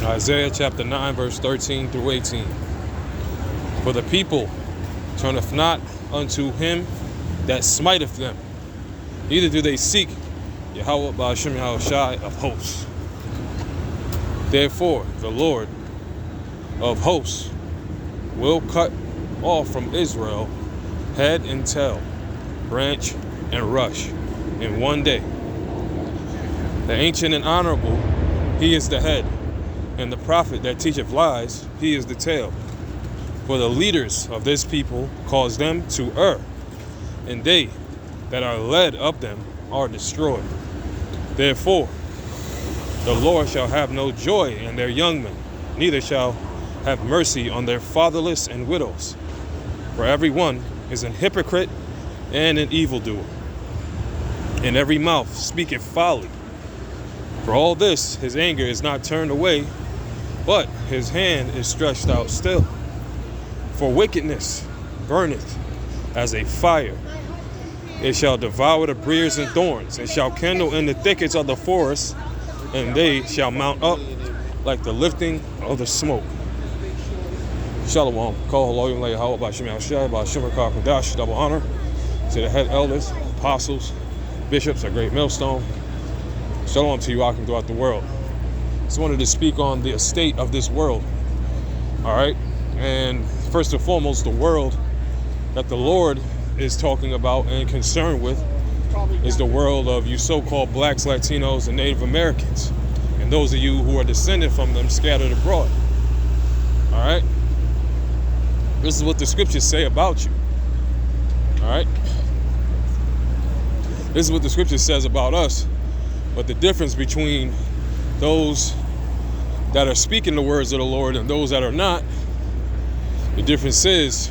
Isaiah chapter 9, verse 13 through 18. For the people turneth not unto him that smiteth them, neither do they seek Yahweh Ba'ashem Yahushai of hosts. Therefore, the Lord of hosts will cut off from Israel head and tail, branch and rush in one day. The ancient and honorable, he is the head, and the prophet that teacheth lies, he is the tail. For the leaders of this people cause them to err, and they that are led of them are destroyed. Therefore, the Lord shall have no joy in their young men, neither shall have mercy on their fatherless and widows. For every one is an hypocrite and an evildoer, and every mouth speaketh folly. For all this his anger is not turned away, but his hand is stretched out still. For wickedness burneth as a fire. It shall devour the briers and thorns, and shall kindle in the thickets of the forest, and they shall mount up like the lifting of the smoke. Shalom. Call Loyal Lay How about Shemel Shai, about Shimmer Karkadash, double honor to the head elders, apostles, bishops, a great millstone. Shalom to you, Akim, throughout the world. Just wanted to speak on the estate of this world. All right. And first and foremost, the world that the Lord is talking about and concerned with is the world of you so-called blacks, Latinos, and Native Americans, and those of you who are descended from them scattered abroad. All right. This is what the scriptures say about you. All right. This is what the scripture says about us. But the difference between those that are speaking the words of the Lord and those that are not, the difference is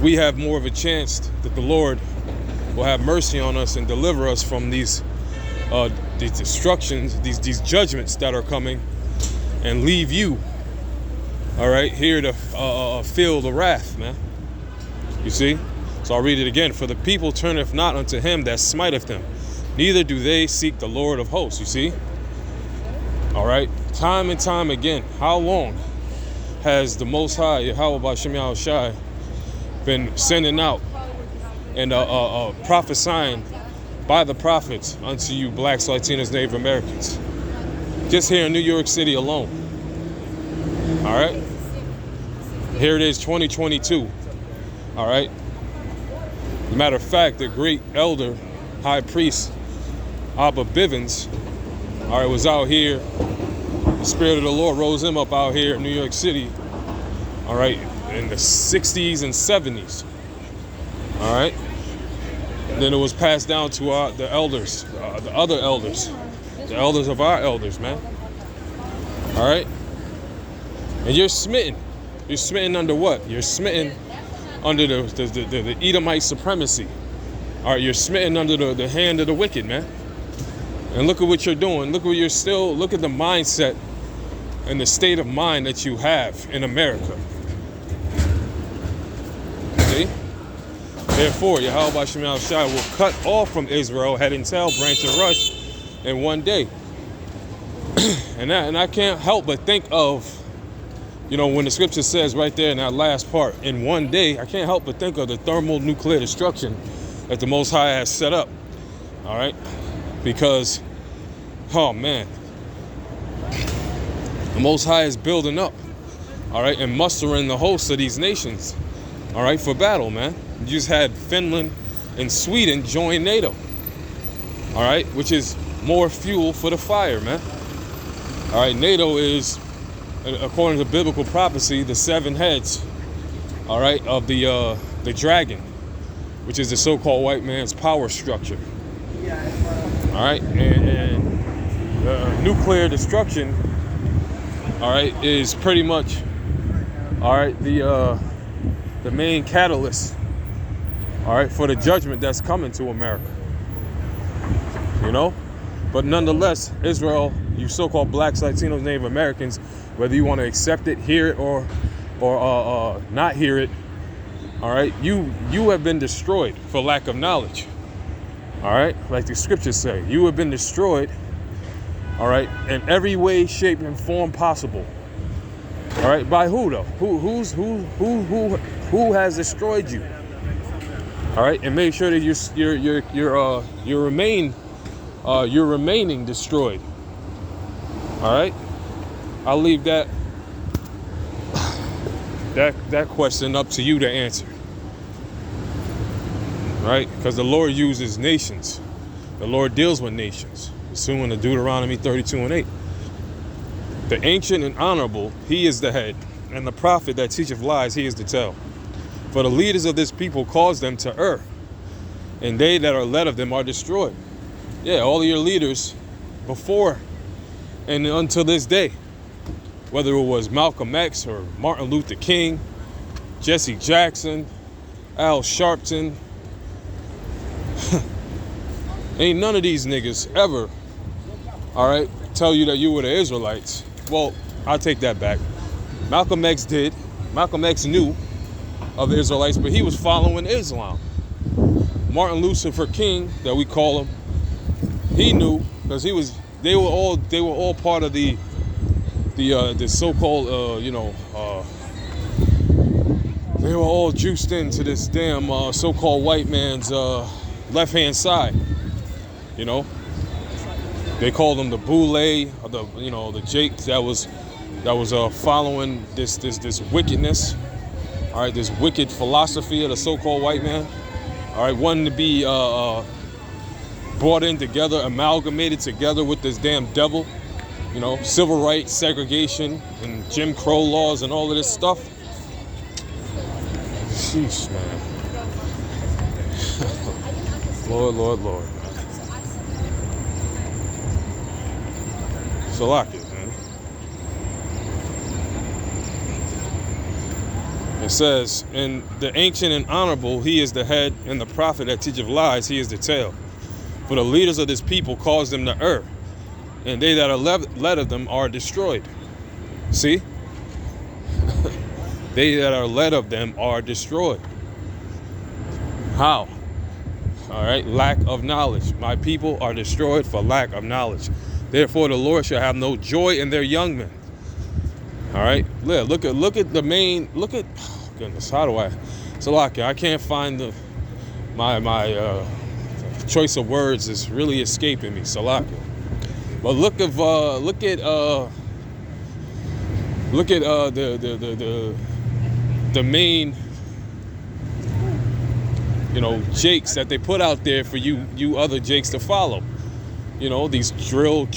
we have more of a chance that the Lord will have mercy on us and deliver us from these destructions, these judgments that are coming, and leave you, all right, here to feel the wrath, man. You see? So I'll read it again. For the people turneth not unto him that smiteth them, neither do they seek the Lord of hosts. You see? All right? Time and time again, how long has the Most High, Yahweh Ba'ashem Yahushai, been sending out and prophesying by the prophets unto you blacks, Latinos, Native Americans? Just here in New York City alone. All right? Here it is, 2022. All right? As a matter of fact, the great elder, high priest, Abba Bivens, all right, was out here. The Spirit of the Lord rose him up out here in New York City, all right, in the 60s and 70s, all right? And then it was passed down to the elders, the other elders, the elders of our elders, man, all right? And you're smitten. You're smitten under what? You're smitten under the Edomite supremacy. All right, you're smitten under the hand of the wicked, man. And look at what you're doing. Look at the mindset and the state of mind that you have in America. See? Therefore, Yahweh Ba'ashem Yahushai will cut off from Israel head and tail, branch and rush in one day. and I can't help but think of, you know, when the scripture says right there in that last part, in one day, I can't help but think of the thermonuclear destruction that the Most High has set up. All right? Because, oh man, the Most High is building up, all right, and mustering the hosts of these nations, all right, for battle, man. You just had Finland and Sweden join NATO, all right, which is more fuel for the fire, man. All right, NATO is, according to biblical prophecy, the seven heads, all right, of the dragon, which is the so-called white man's power structure. All right, and nuclear destruction, all right, is pretty much, all right, the main catalyst, all right, for the judgment that's coming to America. You know, but nonetheless, Israel, you so-called blacks, Latinos, Native Americans, whether you want to accept it, hear it, or not hear it, all right, you have been destroyed for lack of knowledge. All right, like the scriptures say, you have been destroyed All right, in every way, shape, and form possible. All right, by who though? Who has destroyed you? All right, and make sure that you're remaining destroyed. All right, I'll leave that question up to you to answer. Right, because the Lord uses nations. The Lord deals with nations. Assuming in Deuteronomy 32:8. The ancient and honorable, he is the head, and the prophet that teacheth lies, he is the tail. For the leaders of this people cause them to err, and they that are led of them are destroyed. Yeah, all of your leaders before and until this day, whether it was Malcolm X or Martin Luther King, Jesse Jackson, Al Sharpton, ain't none of these niggas ever, all right, tell you that you were the Israelites. Well, I'll take that back. Malcolm X did. Malcolm X knew of the Israelites, but he was following Islam. Martin Luther King, that we call him, he knew because they were all part of the so-called they were all juiced into this damn so-called white man's left-hand side. You know, they called them the Boule, the Jakes that was following this wickedness. All right, this wicked philosophy of the so-called white man. All right, wanting to be brought in together, amalgamated together with this damn devil. You know, civil rights, segregation, and Jim Crow laws, and all of this stuff. Sheesh, man. Lord, man. Salakia, man. It says, in the ancient and honorable, he is the head, and the prophet that teacheth lies, he is the tail. For the leaders of this people cause them to err, and they that are led of them are destroyed. See? They that are led of them are destroyed. How? All right, lack of knowledge. My people are destroyed for lack of knowledge. Therefore, the Lord shall have no joy in their young men. All right, look at the main. Look at, oh goodness, how do I? Salakia, I can't find my choice of words is really escaping me. Salakia, but look at the main, Jakes that they put out there for you other Jakes to follow. You know, these trill,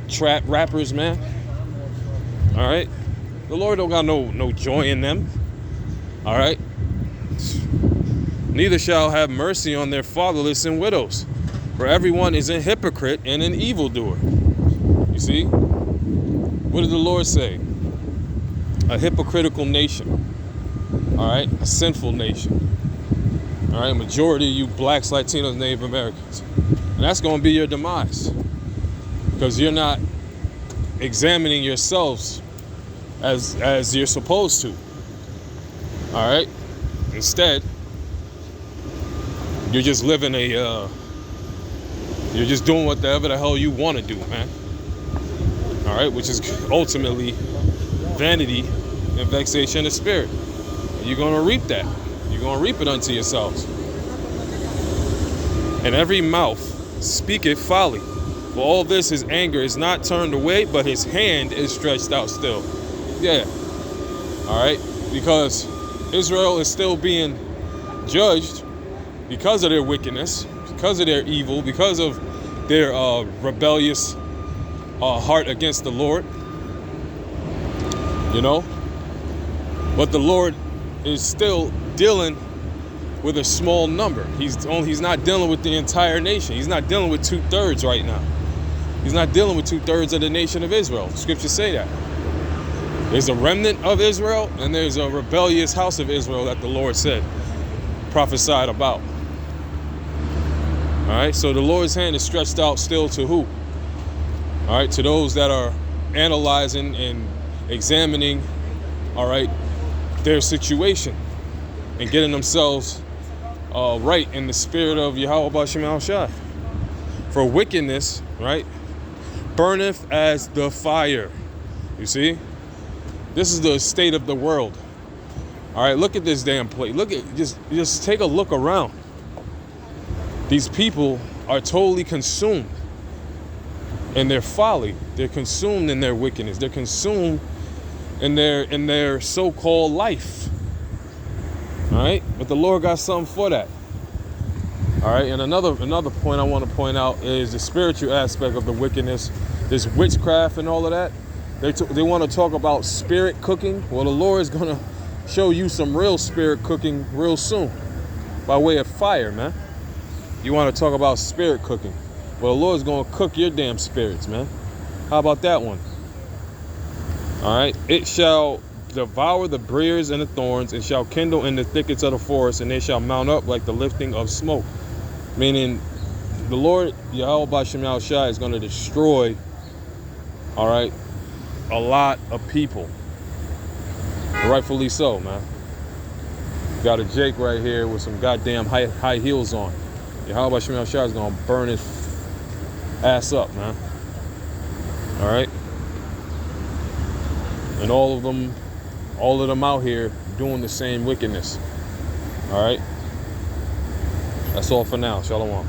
trap rappers, man. All right, the Lord don't got no joy in them. All right, neither shall have mercy on their fatherless and widows, for everyone is a hypocrite and an evildoer. You see, what did the Lord say? A hypocritical nation. All right, a sinful nation. All right, majority of you blacks, Latinos, Native Americans. And that's going to be your demise, because you're not examining yourselves as you're supposed to. All right, instead, you're just living you're just doing whatever the hell you want to do, man. All right, which is ultimately vanity and vexation of spirit. And you're going to reap that. You're going to reap it unto yourselves. And every mouth speaketh folly. For all this, his anger is not turned away, but his hand is stretched out still. Yeah. All right. Because Israel is still being judged because of their wickedness, because of their evil, because of their rebellious heart against the Lord. You know? But the Lord is still dealing with a small number. He's not dealing with the entire nation. He's not dealing with 2/3 right now. He's not dealing with 2/3 of the nation of Israel. The scriptures say that. There's a remnant of Israel, and there's a rebellious house of Israel that the Lord said, prophesied about. All right, so the Lord's hand is stretched out still to who? All right, to those that are analyzing and examining, all right, their situation and getting themselves right in the spirit of Yahweh B'Shem Al Shai. For wickedness, right? burneth as the fire. You see? This is the state of the world. All right, look at this damn place. Look at, just take a look around. These people are totally consumed in their folly. They're consumed in their wickedness. They're consumed in their so-called life. All right, but the Lord got something for that. All right, and another point I want to point out is the spiritual aspect of the wickedness. This witchcraft and all of that. They want to talk about spirit cooking. Well, the Lord is gonna show you some real spirit cooking real soon, by way of fire, man. You want to talk about spirit cooking? Well, the Lord's gonna cook your damn spirits, man. How about that one? All right, it shall devour the briars and the thorns, and shall kindle in the thickets of the forest, and they shall mount up like the lifting of smoke. Meaning, the Lord Yahweh B'Shem Yahushua is going to destroy, all right, a lot of people. Rightfully so, man. Got a Jake right here with some goddamn high heels on. Yahweh B'Shem Yahushua is going to burn his ass up, man. All right. And all of them out here doing the same wickedness. All right. That's all for now. Shalom.